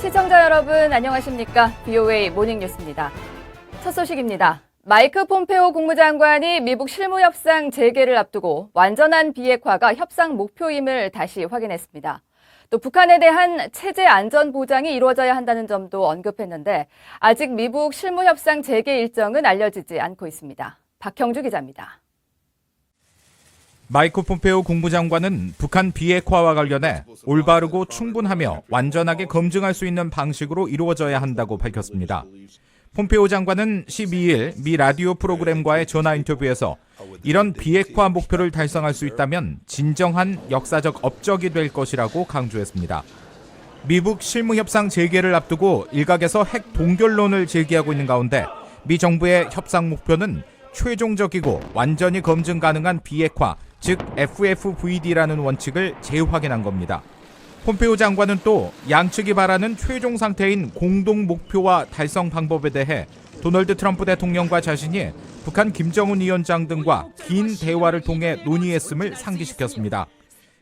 시청자 여러분 안녕하십니까? BOA 모닝뉴스입니다. 첫 소식입니다. 마이크 폼페오 국무장관이 미북 실무협상 재개를 앞두고 완전한 비핵화가 협상 목표임을 다시 확인했습니다. 또 북한에 대한 체제 안전 보장이 이루어져야 한다는 점도 언급했는데 아직 미북 실무협상 재개 일정은 알려지지 않고 있습니다. 박형주 기자입니다. 마이크 폼페오 국무장관은 북한 비핵화와 관련해 올바르고 충분하며 완전하게 검증할 수 있는 방식으로 이루어져야 한다고 밝혔습니다. 폼페오 장관은 12일 미 라디오 프로그램과의 전화 인터뷰에서 이런 비핵화 목표를 달성할 수 있다면 진정한 역사적 업적이 될 것이라고 강조했습니다. 미북 실무협상 재개를 앞두고 일각에서 핵 동결론을 제기하고 있는 가운데 미 정부의 협상 목표는 최종적이고 완전히 검증 가능한 비핵화, 즉 FFVD라는 원칙을 재확인한 겁니다. 폼페오 장관은 또 양측이 바라는 최종 상태인 공동 목표와 달성 방법에 대해 도널드 트럼프 대통령과 자신이 북한 김정은 위원장 등과 긴 대화를 통해 논의했음을 상기시켰습니다.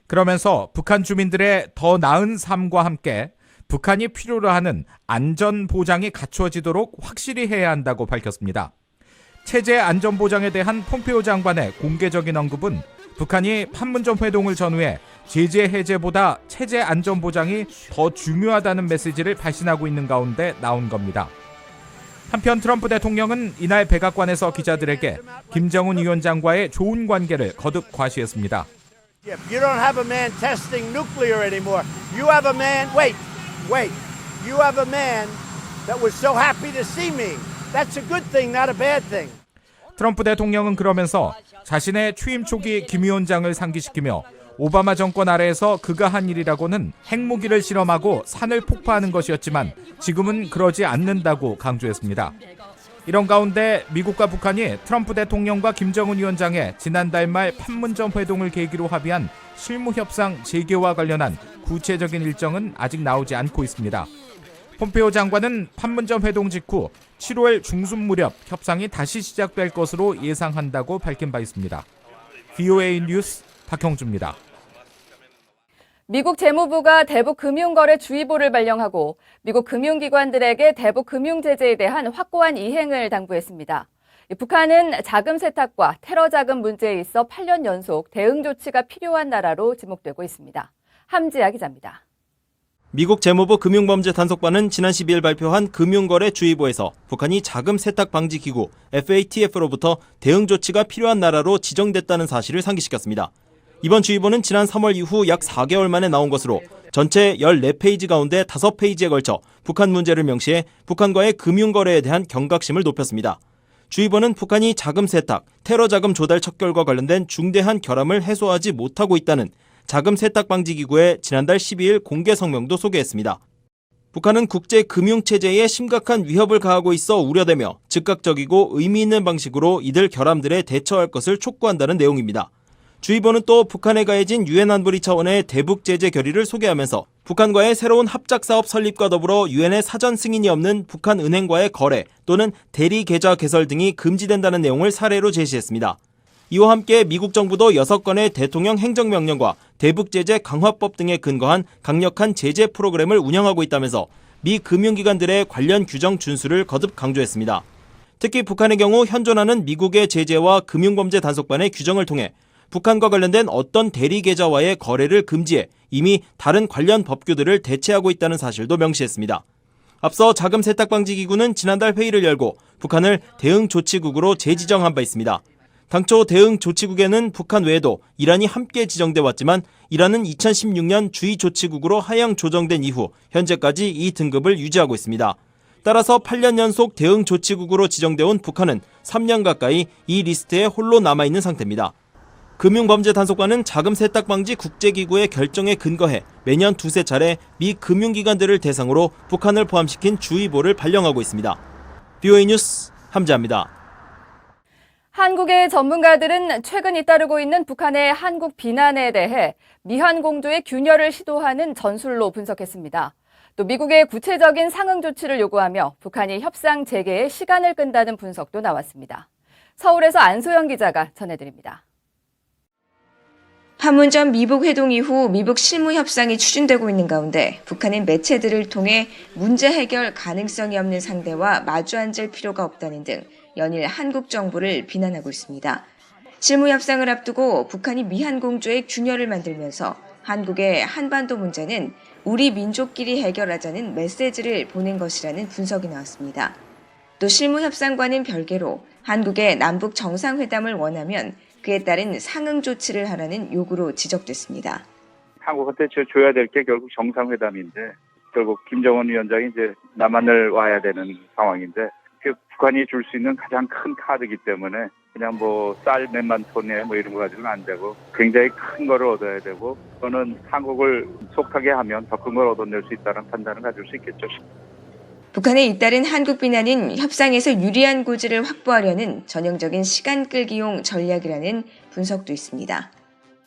그러면서 북한 주민들의 더 나은 삶과 함께 북한이 필요로 하는 안전 보장이 갖춰지도록 확실히 해야 한다고 밝혔습니다. 체제 안전 보장에 대한 폼페오 장관의 공개적인 언급은 북한이 판문점 회동을 전후해 제재 해제보다 체제 안전 보장이 더 중요하다는 메시지를 발신하고 있는 가운데 나온 겁니다. 한편 트럼프 대통령은 이날 백악관에서 기자들에게 김정은 위원장과의 좋은 관계를 거듭 과시했습니다. You don't have a man testing nuclear anymore. You have a man, wait. You have a man that was so happy to see me. That's a good thing, not a bad thing. 트럼프 대통령은 그러면서 자신의 취임 초기 김 위원장을 상기시키며 오바마 정권 아래에서 그가 한 일이라고는 핵무기를 실험하고 산을 폭파하는 것이었지만 지금은 그러지 않는다고 강조했습니다. 이런 가운데 미국과 북한이 트럼프 대통령과 김정은 위원장의 지난달 말 판문점 회동을 계기로 합의한 실무협상 재개와 관련한 구체적인 일정은 아직 나오지 않고 있습니다. 폼페오 장관은 판문점 회동 직후 7월 중순 무렵 협상이 다시 시작될 것으로 예상한다고 밝힌 바 있습니다. BOA 뉴스 박형주입니다. 미국 재무부가 대북 금융거래주의보를 발령하고 미국 금융기관들에게 대북 금융제재에 대한 확고한 이행을 당부했습니다. 북한은 자금 세탁과 테러 자금 문제에 있어 8년 연속 대응 조치가 필요한 나라로 지목되고 있습니다. 함지아 기자입니다. 미국 재무부 금융범죄단속반은 지난 12일 발표한 금융거래주의보에서 북한이 자금 세탁 방지 기구 FATF로부터 대응 조치가 필요한 나라로 지정됐다는 사실을 상기시켰습니다. 이번 주의보는 지난 3월 이후 약 4개월 만에 나온 것으로 전체 14페이지 가운데 5페이지에 걸쳐 북한 문제를 명시해 북한과의 금융거래에 대한 경각심을 높였습니다. 주의보는 북한이 자금 세탁, 테러 자금 조달 척결과 관련된 중대한 결함을 해소하지 못하고 있다는 자금 세탁 방지 기구의 지난달 12일 공개 성명도 소개했습니다. 북한은 국제 금융 체제에 심각한 위협을 가하고 있어 우려되며 즉각적이고 의미 있는 방식으로 이들 결함들에 대처할 것을 촉구한다는 내용입니다. 주의보는 또 북한에 가해진 유엔 안보리 차원의 대북 제재 결의를 소개하면서 북한과의 새로운 합작 사업 설립과 더불어 유엔의 사전 승인이 없는 북한 은행과의 거래 또는 대리 계좌 개설 등이 금지된다는 내용을 사례로 제시했습니다. 이와 함께 미국 정부도 6건의 대통령 행정명령과 대북제재 강화법 등에 근거한 강력한 제재 프로그램을 운영하고 있다면서 미 금융기관들의 관련 규정 준수를 거듭 강조했습니다. 특히 북한의 경우 현존하는 미국의 제재와 금융범죄 단속반의 규정을 통해 북한과 관련된 어떤 대리계좌와의 거래를 금지해 이미 다른 관련 법규들을 대체하고 있다는 사실도 명시했습니다. 앞서 자금 세탁 방지 기구는 지난달 회의를 열고 북한을 대응 조치국으로 재지정한 바 있습니다. 당초 대응 조치국에는 북한 외에도 이란이 함께 지정돼 왔지만 이란은 2016년 주의 조치국으로 하향 조정된 이후 현재까지 이 등급을 유지하고 있습니다. 따라서 8년 연속 대응 조치국으로 지정돼 온 북한은 3년 가까이 이 리스트에 홀로 남아있는 상태입니다. 금융범죄단속반은 자금 세탁 방지 국제기구의 결정에 근거해 매년 두세 차례 미 금융기관들을 대상으로 북한을 포함시킨 주의보를 발령하고 있습니다. BOA 뉴스 함지아입니다. 한국의 전문가들은 최근 잇따르고 있는 북한의 한국 비난에 대해 미한 공조의 균열을 시도하는 전술로 분석했습니다. 또 미국의 구체적인 상응 조치를 요구하며 북한이 협상 재개에 시간을 끈다는 분석도 나왔습니다. 서울에서 안소영 기자가 전해드립니다. 판문점 미북 회동 이후 미북 실무 협상이 추진되고 있는 가운데 북한은 매체들을 통해 문제 해결 가능성이 없는 상대와 마주 앉을 필요가 없다는 등 연일 한국 정부를 비난하고 있습니다. 실무 협상을 앞두고 북한이 미한공조의 균열을 만들면서 한국의 한반도 문제는 우리 민족끼리 해결하자는 메시지를 보낸 것이라는 분석이 나왔습니다. 또 실무 협상과는 별개로 한국의 남북 정상회담을 원하면 그에 따른 상응 조치를 하라는 요구로 지적됐습니다. 한국한테 줘야 될 게 결국 정상회담인데 결국 김정은 위원장이 이제 남한을 와야 되는 상황인데 북한이 줄 수 있는 가장 큰 카드이기 때문에 그냥 뭐 쌀 몇만 톤에 뭐 이런 거 가지고는 안 되고 굉장히 큰 거를 얻어야 되고 그거는 한국을 속하게 하면 더 큰 걸 얻어낼 수 있다는 판단을 가질 수 있겠죠. 북한의 잇따른 한국 비난은 협상에서 유리한 고지를 확보하려는 전형적인 시간 끌기용 전략이라는 분석도 있습니다.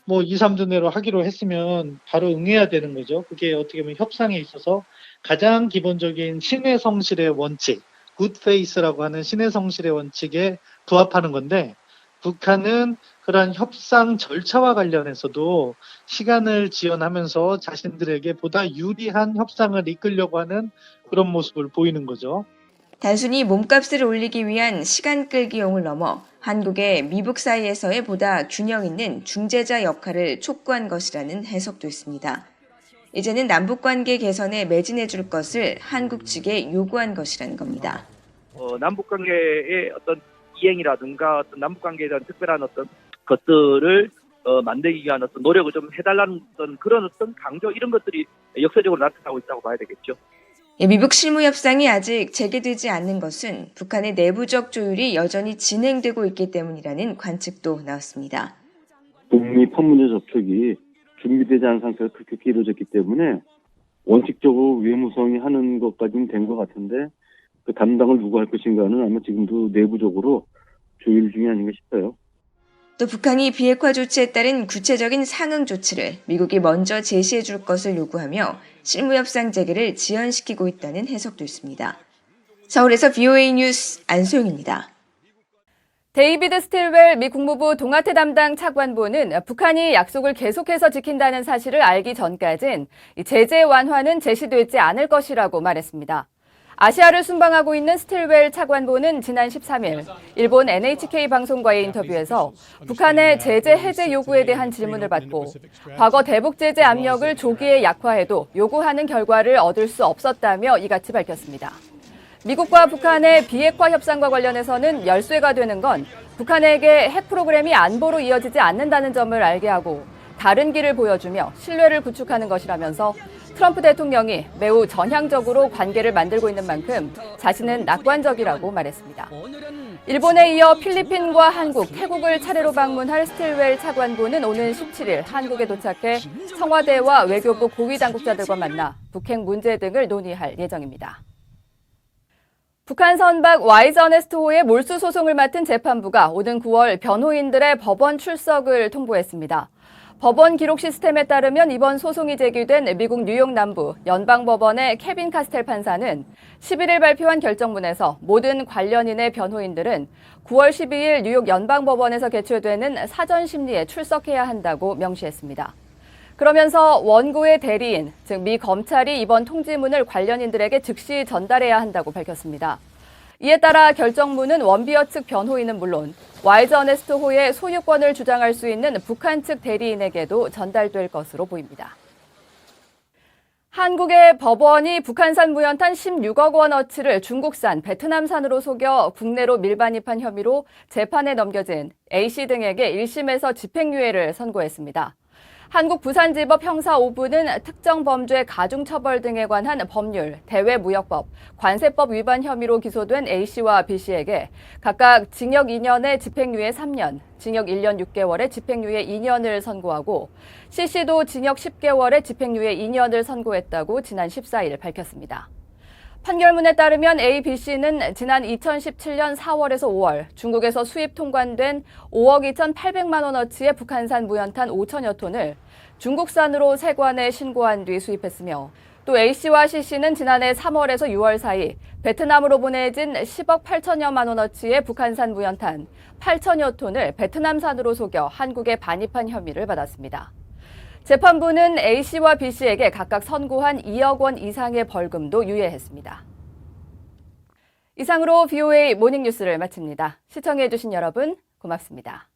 뭐 2, 3주 내로 하기로 했으면 바로 응해야 되는 거죠. 그게 어떻게 보면 협상에 있어서 가장 기본적인 신의 성실의 원칙, 굿페이스라고 하는 신의 성실의 원칙에 부합하는 건데 북한은 그러한 협상 절차와 관련해서도 시간을 지연하면서 자신들에게 보다 유리한 협상을 이끌려고 하는 그런 모습을 보이는 거죠. 단순히 몸값을 올리기 위한 시간 끌기용을 넘어 한국의 미북 사이에서의 보다 균형 있는 중재자 역할을 촉구한 것이라는 해석도 있습니다. 이제는 남북관계 개선에 매진해 줄 것을 한국 측에 요구한 것이라는 겁니다. 남북관계의 어떤 이행이라든가 어떤 남북관계에 대한 특별한 어떤 것들을 만들기 위한 어떤 노력을 좀 해달라는 그런 어떤 강조 이런 것들이 역사적으로 나타나고 있다고 봐야 되겠죠. 미북 실무 협상이 아직 재개되지 않는 것은 북한의 내부적 조율이 여전히 진행되고 있기 때문이라는 관측도 나왔습니다. 북미 판문점 접촉이 준비되지 않은 상태가 급격히 이루어졌기 때문에 원칙적으로 외무성이 하는 것까지는 된 것 같은데 그 담당을 누가 할 것인가는 아마 지금도 내부적으로 조율 중이 아닌가 싶어요. 또 북한이 비핵화 조치에 따른 구체적인 상응 조치를 미국이 먼저 제시해 줄 것을 요구하며 실무협상 재개를 지연시키고 있다는 해석도 있습니다. 서울에서 VOA 뉴스 안소영입니다. 데이비드 스틸웰 미 국무부 동아태 담당 차관보는 북한이 약속을 계속해서 지킨다는 사실을 알기 전까진 제재 완화는 제시되지 않을 것이라고 말했습니다. 아시아를 순방하고 있는 스틸웰 차관보는 지난 13일 일본 NHK 방송과의 인터뷰에서 북한의 제재 해제 요구에 대한 질문을 받고 과거 대북 제재 압력을 조기에 약화해도 요구하는 결과를 얻을 수 없었다며 이같이 밝혔습니다. 미국과 북한의 비핵화 협상과 관련해서는 열쇠가 되는 건 북한에게 핵 프로그램이 안보로 이어지지 않는다는 점을 알게 하고 다른 길을 보여주며 신뢰를 구축하는 것이라면서 트럼프 대통령이 매우 전향적으로 관계를 만들고 있는 만큼 자신은 낙관적이라고 말했습니다. 일본에 이어 필리핀과 한국, 태국을 차례로 방문할 스틸웰 차관보는 오는 17일 한국에 도착해 청와대와 외교부 고위 당국자들과 만나 북핵 문제 등을 논의할 예정입니다. 북한 선박 와이저네스트호의 몰수 소송을 맡은 재판부가 오는 9월 변호인들의 법원 출석을 통보했습니다. 법원 기록 시스템에 따르면 이번 소송이 제기된 미국 뉴욕 남부 연방법원의 케빈 카스텔 판사는 11일 발표한 결정문에서 모든 관련인의 변호인들은 9월 12일 뉴욕 연방법원에서 개최되는 사전 심리에 출석해야 한다고 명시했습니다. 그러면서 원고의 대리인, 즉 미 검찰이 이번 통지문을 관련인들에게 즉시 전달해야 한다고 밝혔습니다. 이에 따라 결정문은 원비어 측 변호인은 물론 와이저네스트호의 소유권을 주장할 수 있는 북한 측 대리인에게도 전달될 것으로 보입니다. 한국의 법원이 북한산 무연탄 16억 원어치를 중국산, 베트남산으로 속여 국내로 밀반입한 혐의로 재판에 넘겨진 A씨 등에게 1심에서 집행유예를 선고했습니다. 한국 부산지법 형사 5부는 특정 범죄 가중처벌 등에 관한 법률, 대외무역법, 관세법 위반 혐의로 기소된 A씨와 B씨에게 각각 징역 2년에 집행유예 3년, 징역 1년 6개월에 집행유예 2년을 선고하고 C씨도 징역 10개월에 집행유예 2년을 선고했다고 지난 14일 밝혔습니다. 판결문에 따르면 A, B씨는 지난 2017년 4월에서 5월 중국에서 수입 통관된 5억 2,800만 원어치의 북한산 무연탄 5천여 톤을 중국산으로 세관에 신고한 뒤 수입했으며 또 A씨와 C씨는 지난해 3월에서 6월 사이 베트남으로 보내진 10억 8천여만 원어치의 북한산 무연탄 8천여 톤을 베트남산으로 속여 한국에 반입한 혐의를 받았습니다. 재판부는 A씨와 B씨에게 각각 선고한 2억 원 이상의 벌금도 유예했습니다. 이상으로 VOA 모닝뉴스를 마칩니다. 시청해주신 여러분 고맙습니다.